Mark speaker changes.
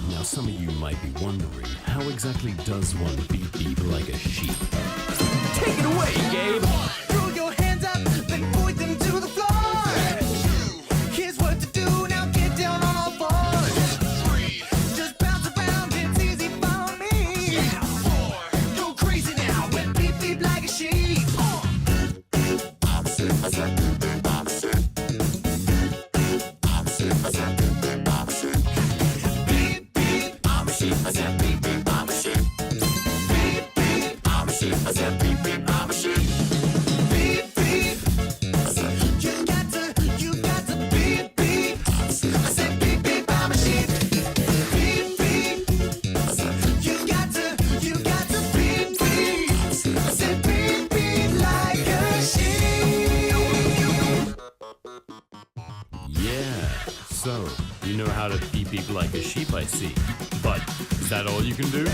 Speaker 1: Now some of you might be wondering, how exactly does one beep beep like a sheep? Take it away, Gabe!
Speaker 2: Throw your hands up, then point them to the floor. Here's what to do, now get down on all fours. Just bounce around, it's easy, follow me. Go crazy now, and beep beep like a sheep.
Speaker 1: So, you know how to beep beep like a sheep, I see. But is that all you can do?